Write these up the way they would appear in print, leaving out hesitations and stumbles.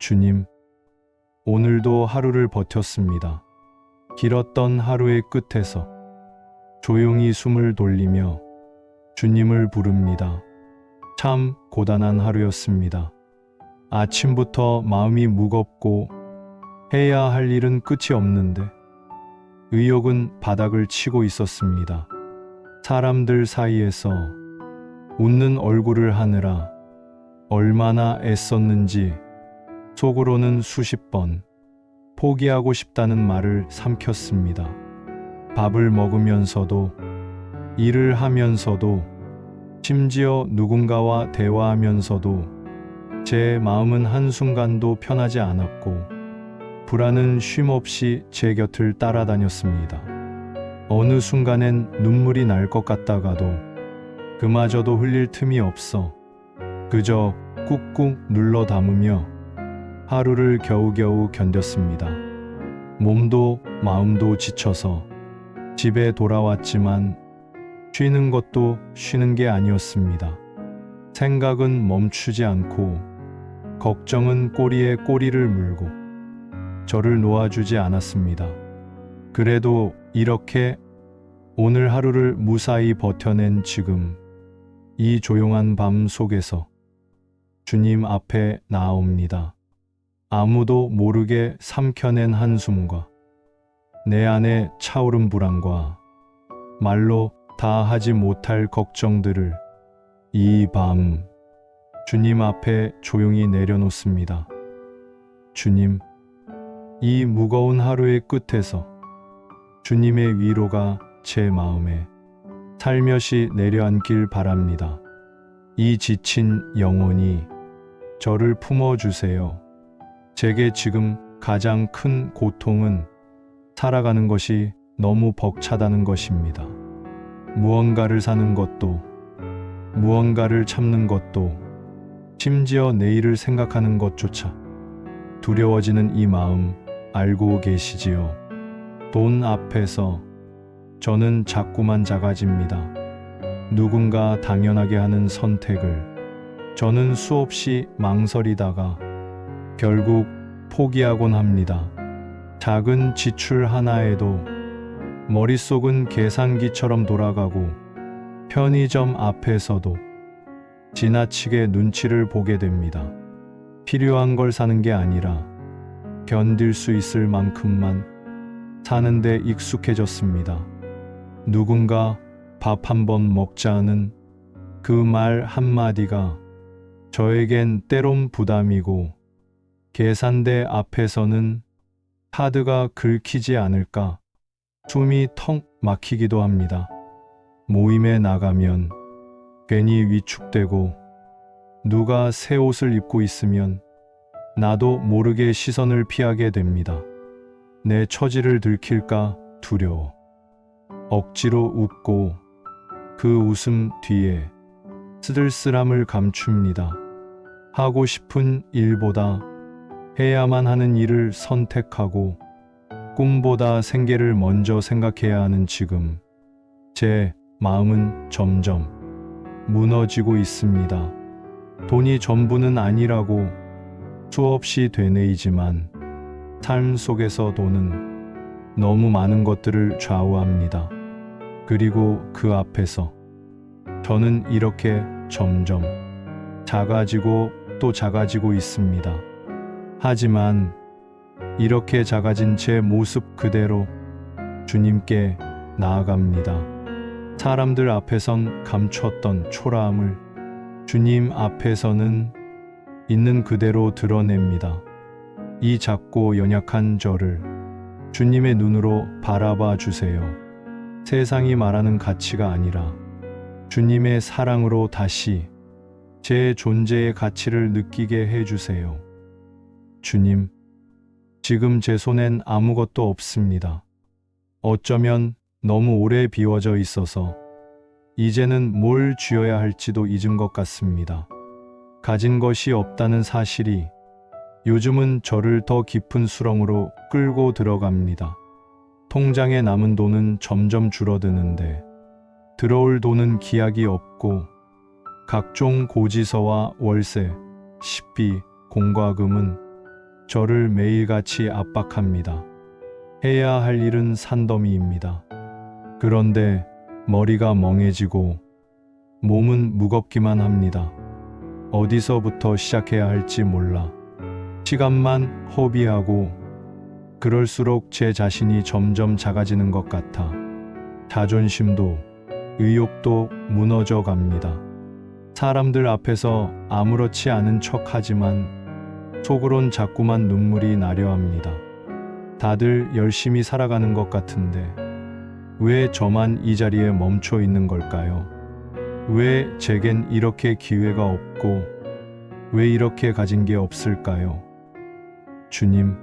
주님, 오늘도 하루를 버텼습니다. 길었던 하루의 끝에서 조용히 숨을 돌리며 주님을 부릅니다. 참 고단한 하루였습니다. 아침부터 마음이 무겁고 해야 할 일은 끝이 없는데 의욕은 바닥을 치고 있었습니다. 사람들 사이에서 웃는 얼굴을 하느라 얼마나 애썼는지 속으로는 수십 번 포기하고 싶다는 말을 삼켰습니다. 밥을 먹으면서도 일을 하면서도 심지어 누군가와 대화하면서도 제 마음은 한순간도 편하지 않았고 불안은 쉼없이 제 곁을 따라다녔습니다. 어느 순간엔 눈물이 날 것 같다가도 그마저도 흘릴 틈이 없어 그저 꾹꾹 눌러 담으며 하루를 겨우겨우 견뎠습니다. 몸도 마음도 지쳐서 집에 돌아왔지만 쉬는 것도 쉬는 게 아니었습니다. 생각은 멈추지 않고 걱정은 꼬리에 꼬리를 물고 저를 놓아주지 않았습니다. 그래도 이렇게 오늘 하루를 무사히 버텨낸 지금 이 조용한 밤 속에서 주님 앞에 나아옵니다. 아무도 모르게 삼켜낸 한숨과 내 안에 차오른 불안과 말로 다 하지 못할 걱정들을 이 밤 주님 앞에 조용히 내려놓습니다. 주님, 이 무거운 하루의 끝에서 주님의 위로가 제 마음에 살며시 내려앉길 바랍니다. 이 지친 영혼이 저를 품어주세요. 제게 지금 가장 큰 고통은 살아가는 것이 너무 벅차다는 것입니다. 무언가를 사는 것도, 무언가를 참는 것도, 심지어 내일을 생각하는 것조차 두려워지는 이 마음 알고 계시지요? 돈 앞에서 저는 자꾸만 작아집니다. 누군가 당연하게 하는 선택을 저는 수없이 망설이다가 결국 포기하곤 합니다. 작은 지출 하나에도 머릿속은 계산기처럼 돌아가고 편의점 앞에서도 지나치게 눈치를 보게 됩니다. 필요한 걸 사는 게 아니라 견딜 수 있을 만큼만 사는데 익숙해졌습니다. 누군가 밥 한 번 먹자는 그 말 한마디가 저에겐 때론 부담이고 계산대 앞에서는 카드가 긁히지 않을까 숨이 턱 막히기도 합니다. 모임에 나가면 괜히 위축되고 누가 새 옷을 입고 있으면 나도 모르게 시선을 피하게 됩니다. 내 처지를 들킬까 두려워. 억지로 웃고 그 웃음 뒤에 쓰들쓰람을 감춥니다. 하고 싶은 일보다 해야만 하는 일을 선택하고 꿈보다 생계를 먼저 생각해야 하는 지금 제 마음은 점점 무너지고 있습니다. 돈이 전부는 아니라고 수없이 되뇌이지만 삶 속에서 돈은 너무 많은 것들을 좌우합니다. 그리고 그 앞에서 저는 이렇게 점점 작아지고 또 작아지고 있습니다. 하지만 이렇게 작아진 제 모습 그대로 주님께 나아갑니다. 사람들 앞에선 감췄던 초라함을 주님 앞에서는 있는 그대로 드러냅니다. 이 작고 연약한 저를 주님의 눈으로 바라봐 주세요. 세상이 말하는 가치가 아니라 주님의 사랑으로 다시 제 존재의 가치를 느끼게 해주세요. 주님, 지금 제 손엔 아무것도 없습니다. 어쩌면 너무 오래 비워져 있어서 이제는 뭘 쥐어야 할지도 잊은 것 같습니다. 가진 것이 없다는 사실이 요즘은 저를 더 깊은 수렁으로 끌고 들어갑니다. 통장에 남은 돈은 점점 줄어드는데 들어올 돈은 기약이 없고 각종 고지서와 월세, 식비, 공과금은 저를 매일같이 압박합니다. 해야 할 일은 산더미입니다. 그런데 머리가 멍해지고 몸은 무겁기만 합니다. 어디서부터 시작해야 할지 몰라 시간만 허비하고 그럴수록 제 자신이 점점 작아지는 것 같아 자존심도 의욕도 무너져 갑니다. 사람들 앞에서 아무렇지 않은 척 하지만 속으론 자꾸만 눈물이 나려 합니다. 다들 열심히 살아가는 것 같은데 왜 저만 이 자리에 멈춰 있는 걸까요? 왜 제겐 이렇게 기회가 없고 왜 이렇게 가진 게 없을까요? 주님,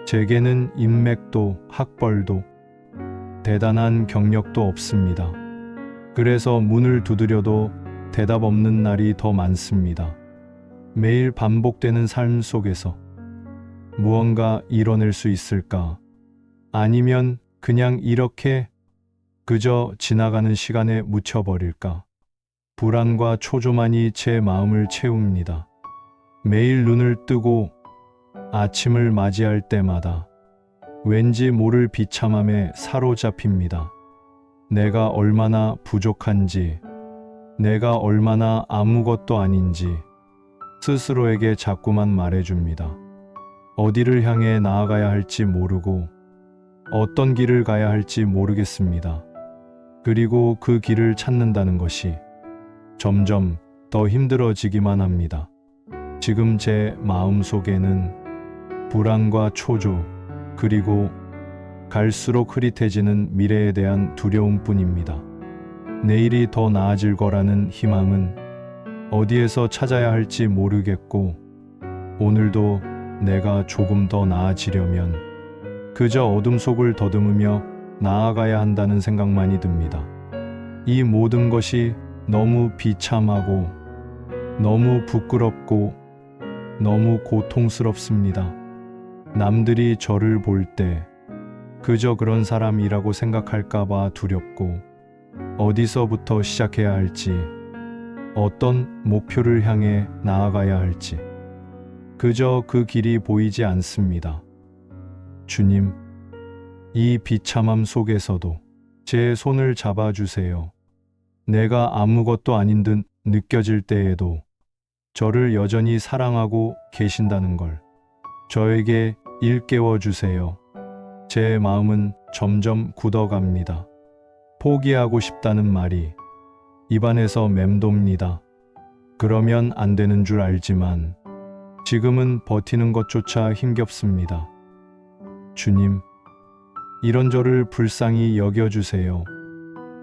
제게는 인맥도 학벌도 대단한 경력도 없습니다. 그래서 문을 두드려도 대답 없는 날이 더 많습니다. 매일 반복되는 삶 속에서 무언가 이뤄낼 수 있을까? 아니면 그냥 이렇게 그저 지나가는 시간에 묻혀버릴까? 불안과 초조만이 제 마음을 채웁니다. 매일 눈을 뜨고 아침을 맞이할 때마다 왠지 모를 비참함에 사로잡힙니다. 내가 얼마나 부족한지, 내가 얼마나 아무것도 아닌지 스스로에게 자꾸만 말해줍니다. 어디를 향해 나아가야 할지 모르고 어떤 길을 가야 할지 모르겠습니다. 그리고 그 길을 찾는다는 것이 점점 더 힘들어지기만 합니다. 지금 제 마음 속에는 불안과 초조, 그리고 갈수록 흐릿해지는 미래에 대한 두려움뿐입니다. 내일이 더 나아질 거라는 희망은 어디에서 찾아야 할지 모르겠고, 오늘도 내가 조금 더 나아지려면 그저 어둠 속을 더듬으며 나아가야 한다는 생각만이 듭니다. 이 모든 것이 너무 비참하고 너무 부끄럽고 너무 고통스럽습니다. 남들이 저를 볼 때 그저 그런 사람이라고 생각할까봐 두렵고, 어디서부터 시작해야 할지, 어떤 목표를 향해 나아가야 할지 그저 그 길이 보이지 않습니다. 주님, 이 비참함 속에서도 제 손을 잡아주세요. 내가 아무것도 아닌 듯 느껴질 때에도 저를 여전히 사랑하고 계신다는 걸 저에게 일깨워 주세요. 제 마음은 점점 굳어갑니다. 포기하고 싶다는 말이 입안에서 맴돕니다. 그러면 안 되는 줄 알지만 지금은 버티는 것조차 힘겹습니다. 주님, 이런 저를 불쌍히 여겨주세요.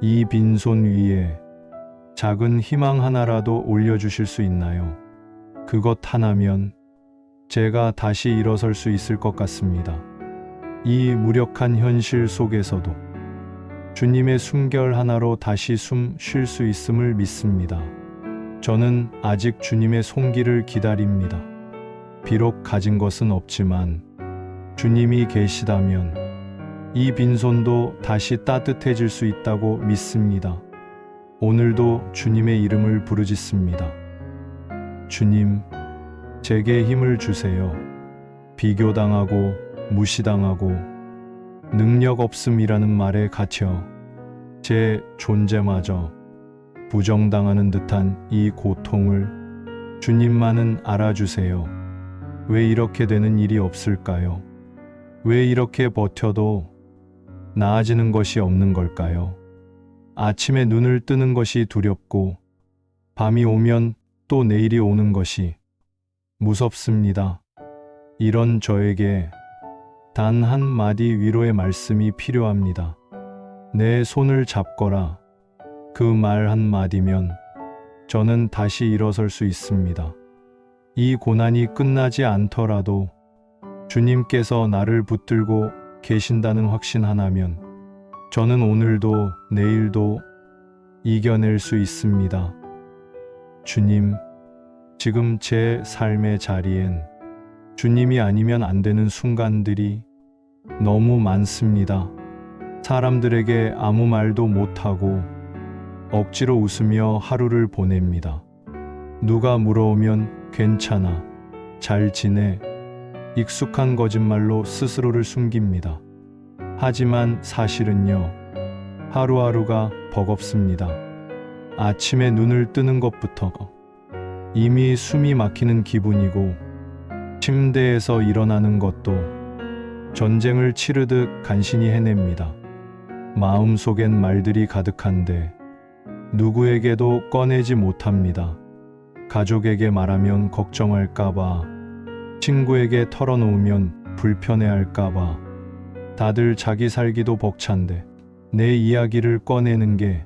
이 빈손 위에 작은 희망 하나라도 올려주실 수 있나요? 그것 하나면 제가 다시 일어설 수 있을 것 같습니다. 이 무력한 현실 속에서도 주님의 숨결 하나로 다시 숨 쉴 수 있음을 믿습니다. 저는 아직 주님의 손길을 기다립니다. 비록 가진 것은 없지만 주님이 계시다면 이 빈손도 다시 따뜻해질 수 있다고 믿습니다. 오늘도 주님의 이름을 부르짖습니다. 주님, 제게 힘을 주세요. 비교당하고 무시당하고 능력 없음이라는 말에 갇혀 제 존재마저 부정당하는 듯한 이 고통을 주님만은 알아주세요. 왜 이렇게 되는 일이 없을까요? 왜 이렇게 버텨도 나아지는 것이 없는 걸까요? 아침에 눈을 뜨는 것이 두렵고 밤이 오면 또 내일이 오는 것이 무섭습니다. 이런 저에게 단 한마디 위로의 말씀이 필요합니다. 내 손을 잡거라. 그 말 한마디면 저는 다시 일어설 수 있습니다. 이 고난이 끝나지 않더라도 주님께서 나를 붙들고 계신다는 확신 하나면 저는 오늘도 내일도 이겨낼 수 있습니다. 주님, 지금 제 삶의 자리엔 주님이 아니면 안 되는 순간들이 너무 많습니다. 사람들에게 아무 말도 못하고 억지로 웃으며 하루를 보냅니다. 누가 물어오면 괜찮아, 잘 지내, 익숙한 거짓말로 스스로를 숨깁니다. 하지만 사실은요, 하루하루가 버겁습니다. 아침에 눈을 뜨는 것부터 이미 숨이 막히는 기분이고, 침대에서 일어나는 것도 전쟁을 치르듯 간신히 해냅니다. 마음속엔 말들이 가득한데 누구에게도 꺼내지 못합니다. 가족에게 말하면 걱정할까봐, 친구에게 털어놓으면 불편해할까봐, 다들 자기 살기도 벅찬데 내 이야기를 꺼내는 게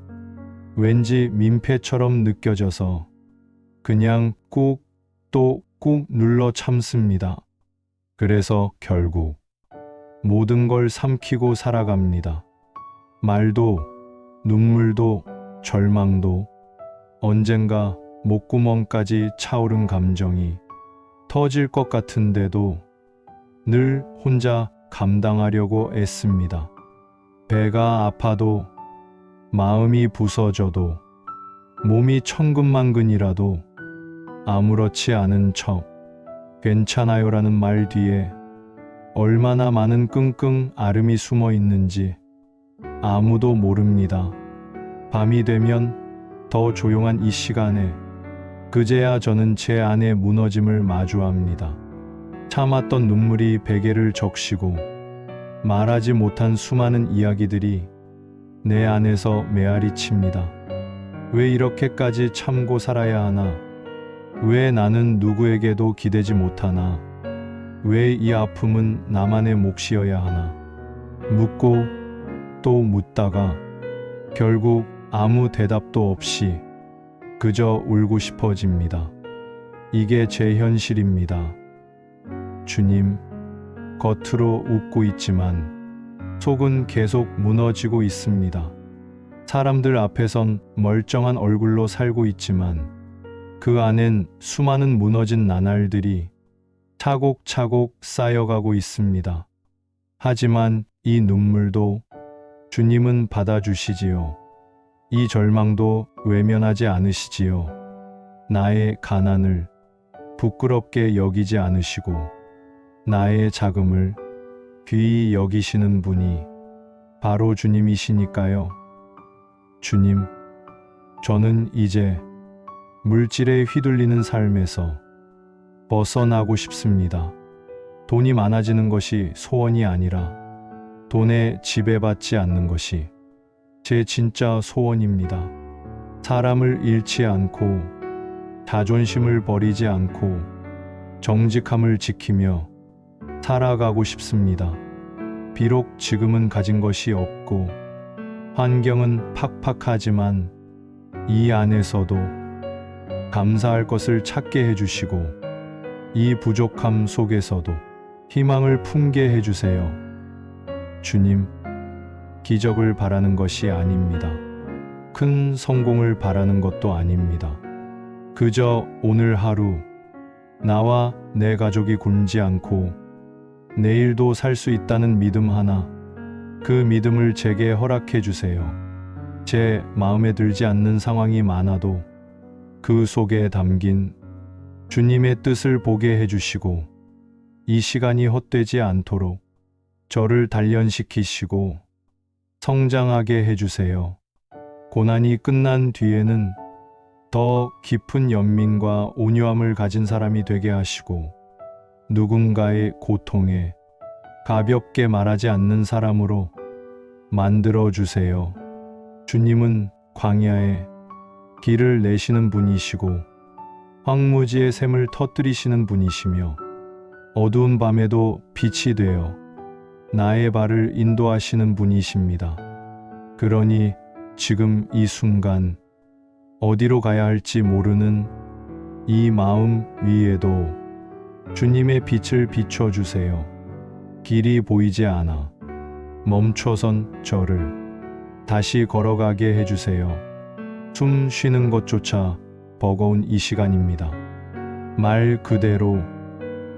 왠지 민폐처럼 느껴져서 그냥 꾹 또 꾹 눌러 참습니다. 그래서 결국 모든 걸 삼키고 살아갑니다. 말도, 눈물도, 절망도, 언젠가 목구멍까지 차오른 감정이 터질 것 같은데도 늘 혼자 감당하려고 애씁니다. 배가 아파도, 마음이 부서져도, 몸이 천근만근이라도 아무렇지 않은 척 괜찮아요라는 말 뒤에 얼마나 많은 끙끙 앓음이 숨어 있는지 아무도 모릅니다. 밤이 되면 더 조용한 이 시간에 그제야 저는 제 안의 무너짐을 마주합니다. 참았던 눈물이 베개를 적시고 말하지 못한 수많은 이야기들이 내 안에서 메아리 칩니다. 왜 이렇게까지 참고 살아야 하나? 왜 나는 누구에게도 기대지 못하나? 왜 이 아픔은 나만의 몫이어야 하나? 묻고 또 묻다가 결국 아무 대답도 없이 그저 울고 싶어집니다. 이게 제 현실입니다. 주님, 겉으로 웃고 있지만 속은 계속 무너지고 있습니다. 사람들 앞에선 멀쩡한 얼굴로 살고 있지만 그 안엔 수많은 무너진 나날들이 차곡차곡 쌓여가고 있습니다. 하지만 이 눈물도 주님은 받아주시지요. 이 절망도 외면하지 않으시지요. 나의 가난을 부끄럽게 여기지 않으시고 나의 자금을 귀히 여기시는 분이 바로 주님이시니까요. 주님, 저는 이제 물질에 휘둘리는 삶에서 벗어나고 싶습니다. 돈이 많아지는 것이 소원이 아니라 돈에 지배받지 않는 것이 제 진짜 소원입니다. 사람을 잃지 않고 자존심을 버리지 않고 정직함을 지키며 살아가고 싶습니다. 비록 지금은 가진 것이 없고 환경은 팍팍하지만 이 안에서도 감사할 것을 찾게 해주시고 이 부족함 속에서도 희망을 품게 해주세요. 주님, 기적을 바라는 것이 아닙니다. 큰 성공을 바라는 것도 아닙니다. 그저 오늘 하루 나와 내 가족이 굶지 않고 내일도 살 수 있다는 믿음 하나, 그 믿음을 제게 허락해 주세요. 제 마음에 들지 않는 상황이 많아도 그 속에 담긴 주님의 뜻을 보게 해주시고 이 시간이 헛되지 않도록 저를 단련시키시고 성장하게 해주세요. 고난이 끝난 뒤에는 더 깊은 연민과 온유함을 가진 사람이 되게 하시고 누군가의 고통에 가볍게 말하지 않는 사람으로 만들어 주세요. 주님은 광야에 길을 내시는 분이시고 황무지의 샘을 터뜨리시는 분이시며 어두운 밤에도 빛이 되어 나의 발을 인도하시는 분이십니다. 그러니 지금 이 순간 어디로 가야 할지 모르는 이 마음 위에도 주님의 빛을 비춰주세요. 길이 보이지 않아 멈춰선 저를 다시 걸어가게 해주세요. 숨 쉬는 것조차 버거운 이 시간입니다. 말 그대로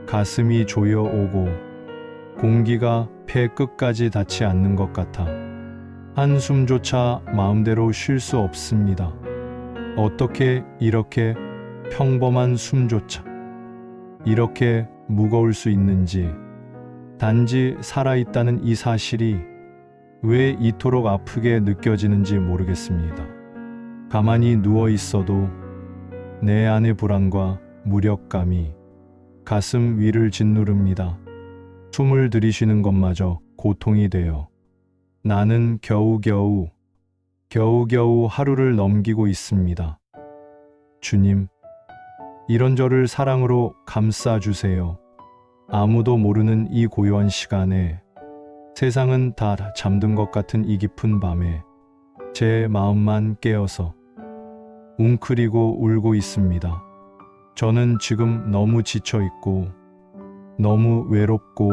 가슴이 조여오고 공기가 폐 끝까지 닿지 않는 것 같아 한숨조차 마음대로 쉴 수 없습니다. 어떻게 이렇게 평범한 숨조차, 이렇게 무거울 수 있는지, 단지 살아있다는 이 사실이 왜 이토록 아프게 느껴지는지 모르겠습니다. 가만히 누워 있어도 내 안의 불안과 무력감이 가슴 위를 짓누릅니다. 숨을 들이쉬는 것마저 고통이 되어 나는 겨우겨우 하루를 넘기고 있습니다. 주님, 이런 저를 사랑으로 감싸주세요. 아무도 모르는 이 고요한 시간에, 세상은 다 잠든 것 같은 이 깊은 밤에 제 마음만 깨어서 웅크리고 울고 있습니다. 저는 지금 너무 지쳐 있고, 너무 외롭고,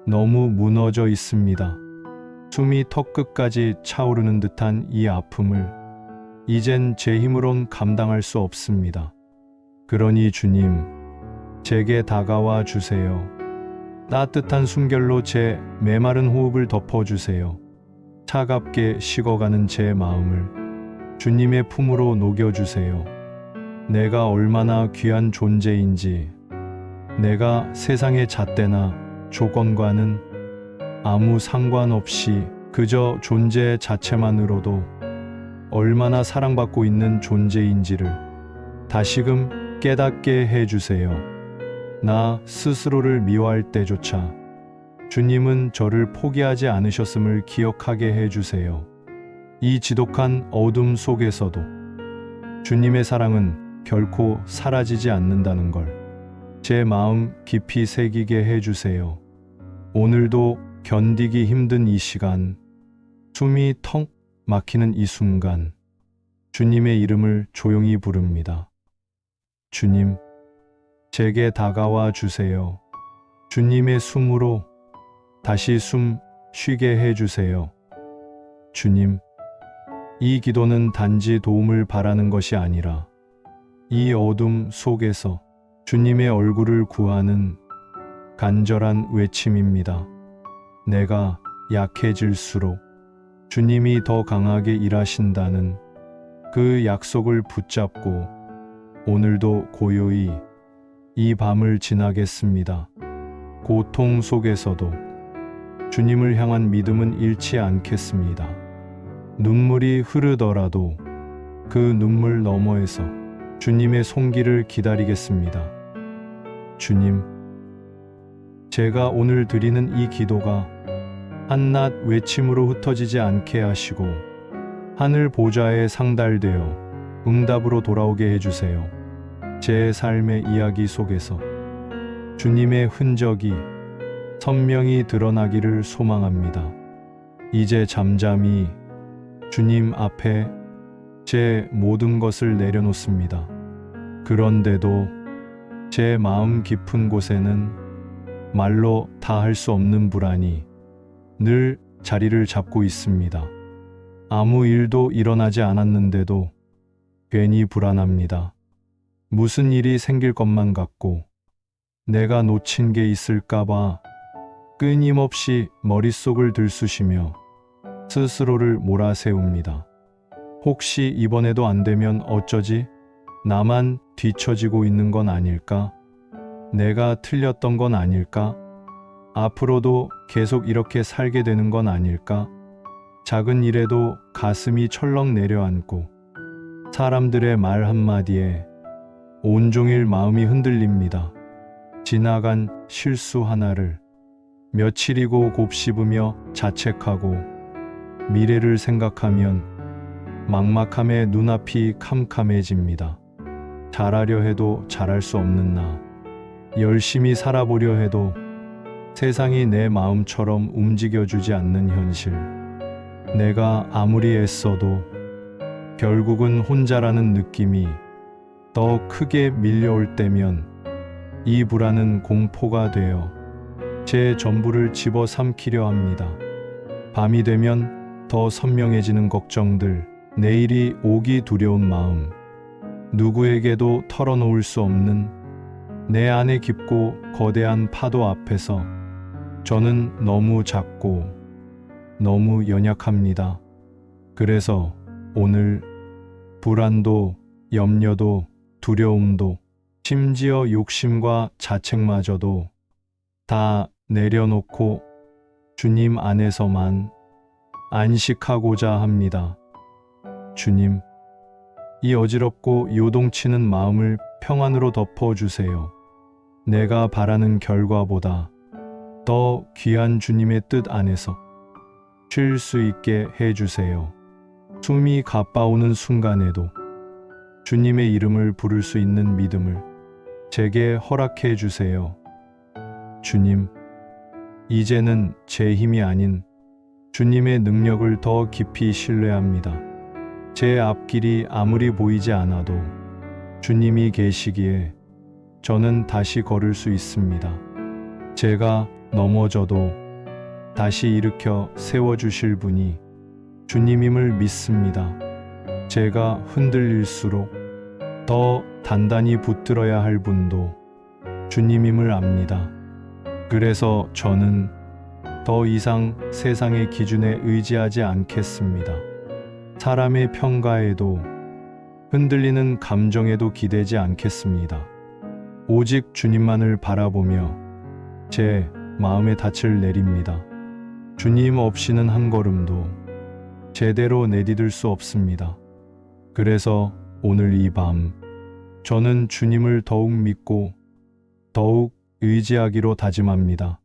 너무 무너져 있습니다. 숨이 턱끝까지 차오르는 듯한 이 아픔을 이젠 제 힘으론 감당할 수 없습니다. 그러니 주님, 제게 다가와 주세요. 따뜻한 숨결로 제 메마른 호흡을 덮어주세요. 차갑게 식어가는 제 마음을 주님의 품으로 녹여주세요. 내가 얼마나 귀한 존재인지, 내가 세상의 잣대나 조건과는 아무 상관없이 그저 존재 자체만으로도 얼마나 사랑받고 있는 존재인지를 다시금 깨닫게 해주세요. 나 스스로를 미워할 때조차 주님은 저를 포기하지 않으셨음을 기억하게 해주세요. 이 지독한 어둠 속에서도 주님의 사랑은 결코 사라지지 않는다는 걸 제 마음 깊이 새기게 해주세요. 오늘도 견디기 힘든 이 시간, 숨이 턱 막히는 이 순간, 주님의 이름을 조용히 부릅니다. 주님, 제게 다가와 주세요. 주님의 숨으로 다시 숨 쉬게 해주세요. 주님, 이 기도는 단지 도움을 바라는 것이 아니라 이 어둠 속에서 주님의 얼굴을 구하는 간절한 외침입니다. 내가 약해질수록 주님이 더 강하게 일하신다는 그 약속을 붙잡고 오늘도 고요히 이 밤을 지나겠습니다. 고통 속에서도 주님을 향한 믿음은 잃지 않겠습니다. 눈물이 흐르더라도 그 눈물 너머에서 주님의 손길을 기다리겠습니다. 주님, 제가 오늘 드리는 이 기도가 한낱 외침으로 흩어지지 않게 하시고 하늘 보좌에 상달되어 응답으로 돌아오게 해주세요. 제 삶의 이야기 속에서 주님의 흔적이 선명히 드러나기를 소망합니다. 이제 잠잠히 주님 앞에 제 모든 것을 내려놓습니다. 그런데도 제 마음 깊은 곳에는 말로 다 할 수 없는 불안이 늘 자리를 잡고 있습니다. 아무 일도 일어나지 않았는데도 괜히 불안합니다. 무슨 일이 생길 것만 같고 내가 놓친 게 있을까봐 끊임없이 머릿속을 들쑤시며 스스로를 몰아세웁니다. 혹시 이번에도 안 되면 어쩌지? 나만 뒤처지고 있는 건 아닐까? 내가 틀렸던 건 아닐까? 앞으로도 계속 이렇게 살게 되는 건 아닐까? 작은 일에도 가슴이 철렁 내려앉고 사람들의 말 한마디에 온종일 마음이 흔들립니다. 지나간 실수 하나를 며칠이고 곱씹으며 자책하고 미래를 생각하면 막막함에 눈앞이 캄캄해집니다. 잘하려 해도 잘할 수 없는 나, 열심히 살아보려 해도 세상이 내 마음처럼 움직여주지 않는 현실, 내가 아무리 애써도 결국은 혼자라는 느낌이 더 크게 밀려올 때면 이 불안은 공포가 되어 제 전부를 집어삼키려 합니다. 밤이 되면 더 선명해지는 걱정들, 내일이 오기 두려운 마음, 누구에게도 털어놓을 수 없는 내 안에 깊고 거대한 파도 앞에서 저는 너무 작고 너무 연약합니다. 그래서 오늘 불안도 염려도 두려움도 심지어 욕심과 자책마저도 다 내려놓고 주님 안에서만 안식하고자 합니다. 주님, 이 어지럽고 요동치는 마음을 평안으로 덮어주세요. 내가 바라는 결과보다 더 귀한 주님의 뜻 안에서 쉴 수 있게 해주세요. 숨이 가빠오는 순간에도 주님의 이름을 부를 수 있는 믿음을 제게 허락해 주세요. 주님, 이제는 제 힘이 아닌 주님의 능력을 더 깊이 신뢰합니다. 제 앞길이 아무리 보이지 않아도 주님이 계시기에 저는 다시 걸을 수 있습니다. 제가 넘어져도 다시 일으켜 세워주실 분이 주님임을 믿습니다. 제가 흔들릴수록 더 단단히 붙들어야 할 분도 주님임을 압니다. 그래서 저는 더 이상 세상의 기준에 의지하지 않겠습니다. 사람의 평가에도 흔들리는 감정에도 기대지 않겠습니다. 오직 주님만을 바라보며 제 마음의 닻을 내립니다. 주님 없이는 한 걸음도 제대로 내디딜 수 없습니다. 그래서 오늘 이 밤 저는 주님을 더욱 믿고 더욱 의지하기로 다짐합니다.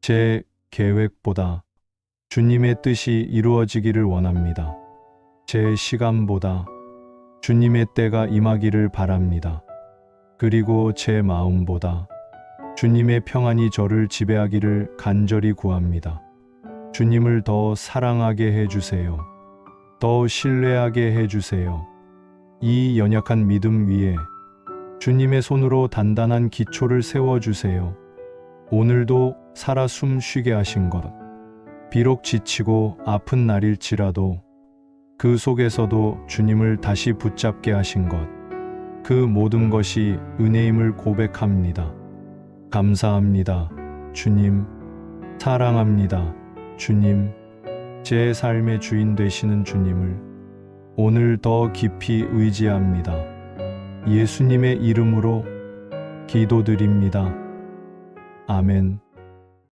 제 계획보다 주님의 뜻이 이루어지기를 원합니다. 제 시간보다 주님의 때가 임하기를 바랍니다. 그리고 제 마음보다 주님의 평안이 저를 지배하기를 간절히 구합니다. 주님을 더 사랑하게 해주세요. 더 신뢰하게 해주세요. 이 연약한 믿음 위에 주님의 손으로 단단한 기초를 세워주세요. 오늘도 살아 숨 쉬게 하신 것, 비록 지치고 아픈 날일지라도 그 속에서도 주님을 다시 붙잡게 하신 것, 그 모든 것이 은혜임을 고백합니다. 감사합니다. 주님, 사랑합니다. 주님, 제 삶의 주인 되시는 주님을 오늘 더 깊이 의지합니다. 예수님의 이름으로 기도드립니다. 아멘.